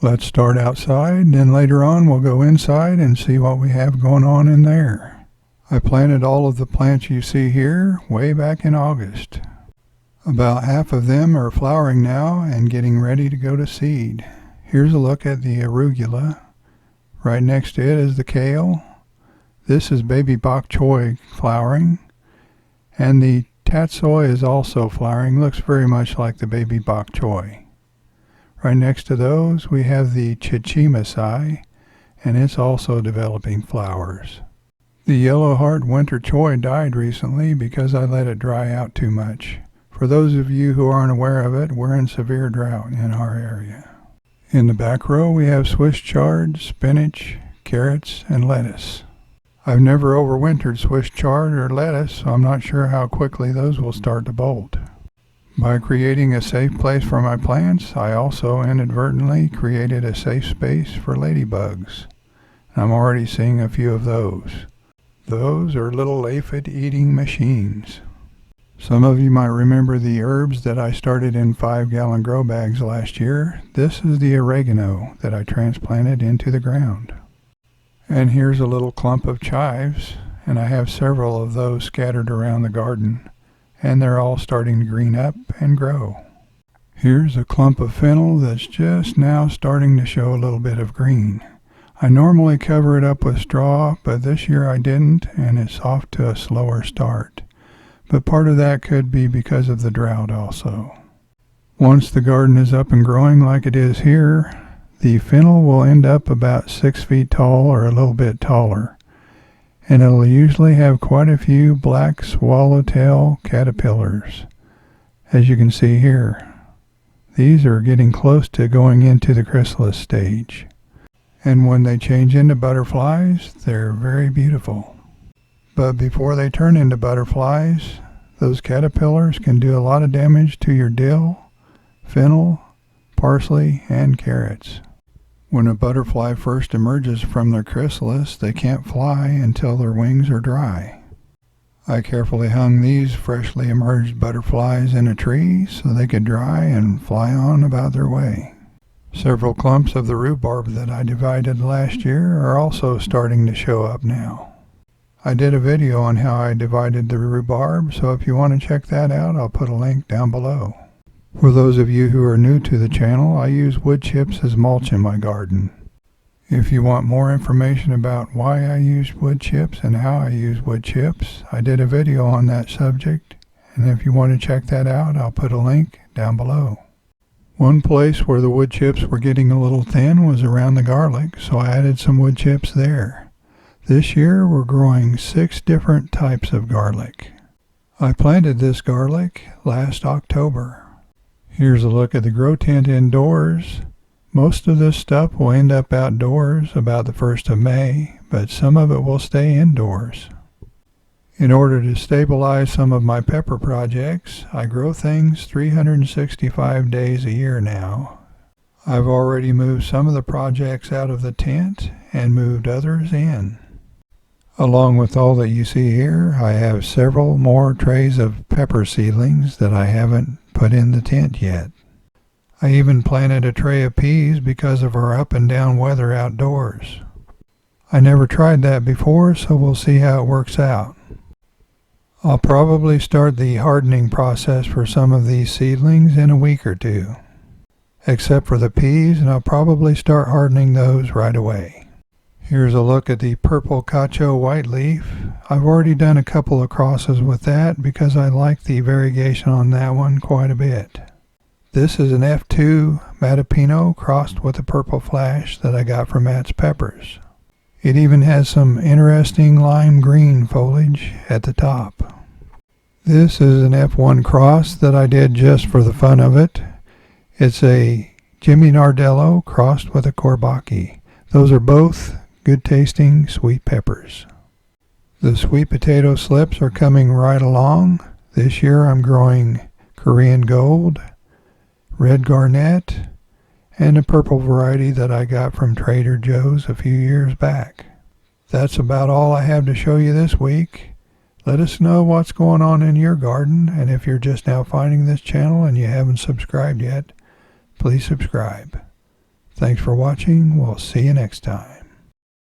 Let's start outside, and then later on we'll go inside and see what we have going on in there. I planted all of the plants you see here way back in August. About half of them are flowering now and getting ready to go to seed. Here's a look at the arugula. Right next to it is the kale. This is baby bok choy flowering. And the tatsoi is also flowering. Looks very much like the baby bok choy. Right next to those we have the chichimasai, and it's also developing flowers. The yellow heart winter choy died recently because I let it dry out too much. For those of you who aren't aware of it, we're in severe drought in our area. In the back row we have Swiss chard, spinach, carrots, and lettuce. I've never overwintered Swiss chard or lettuce, so I'm not sure how quickly those will start to bolt. By creating a safe place for my plants, I also inadvertently created a safe space for ladybugs. I'm already seeing a few of those. Those are little aphid-eating machines. Some of you might remember the herbs that I started in 5-gallon grow bags last year. This is the oregano that I transplanted into the ground. And here's a little clump of chives, and I have several of those scattered around the garden, and they're all starting to green up and grow. Here's a clump of fennel that's just now starting to show a little bit of green. I normally cover it up with straw, but this year I didn't, and it's off to a slower start. But part of that could be because of the drought also. Once the garden is up and growing like it is here, the fennel will end up about 6 feet tall or a little bit taller, and it'll usually have quite a few black swallowtail caterpillars. As you can see here, these are getting close to going into the chrysalis stage. And when they change into butterflies, they're very beautiful. But before they turn into butterflies, those caterpillars can do a lot of damage to your dill, fennel, parsley, and carrots. When a butterfly first emerges from their chrysalis, they can't fly until their wings are dry. I carefully hung these freshly emerged butterflies in a tree so they could dry and fly on about their way. Several clumps of the rhubarb that I divided last year are also starting to show up now. I did a video on how I divided the rhubarb, so if you want to check that out, I'll put a link down below. For those of you who are new to the channel, I use wood chips as mulch in my garden. If you want more information about why I use wood chips and how I use wood chips, I did a video on that subject, and if you want to check that out, I'll put a link down below. One place where the wood chips were getting a little thin was around the garlic, so I added some wood chips there. This year we're growing 6 different types of garlic. I planted this garlic last October. Here's a look at the grow tent indoors. Most of this stuff will end up outdoors about the 1st of May, but some of it will stay indoors. In order to stabilize some of my pepper projects, I grow things 365 days a year now. I've already moved some of the projects out of the tent and moved others in. Along with all that you see here, I have several more trays of pepper seedlings that I haven't put in the tent yet. I even planted a tray of peas because of our up and down weather outdoors. I never tried that before, so we'll see how it works out. I'll probably start the hardening process for some of these seedlings in a week or 2. Except for the peas, and I'll probably start hardening those right away. Here's a look at the purple cacho white leaf. I've already done a couple of crosses with that because I like the variegation on that one quite a bit. This is an F2 Matapino crossed with a purple flash that I got from Matt's Peppers. It even has some interesting lime green foliage at the top. This is an F1 cross that I did just for the fun of it. It's a Jimmy Nardello crossed with a Courbaki. Those are both good tasting sweet peppers. The sweet potato slips are coming right along. This year I'm growing Korean Gold, Red Garnet, and a purple variety that I got from Trader Joe's a few years back. That's about all I have to show you this week. Let us know what's going on in your garden, and if you're just now finding this channel and you haven't subscribed yet, please subscribe. Thanks for watching. We'll see you next time.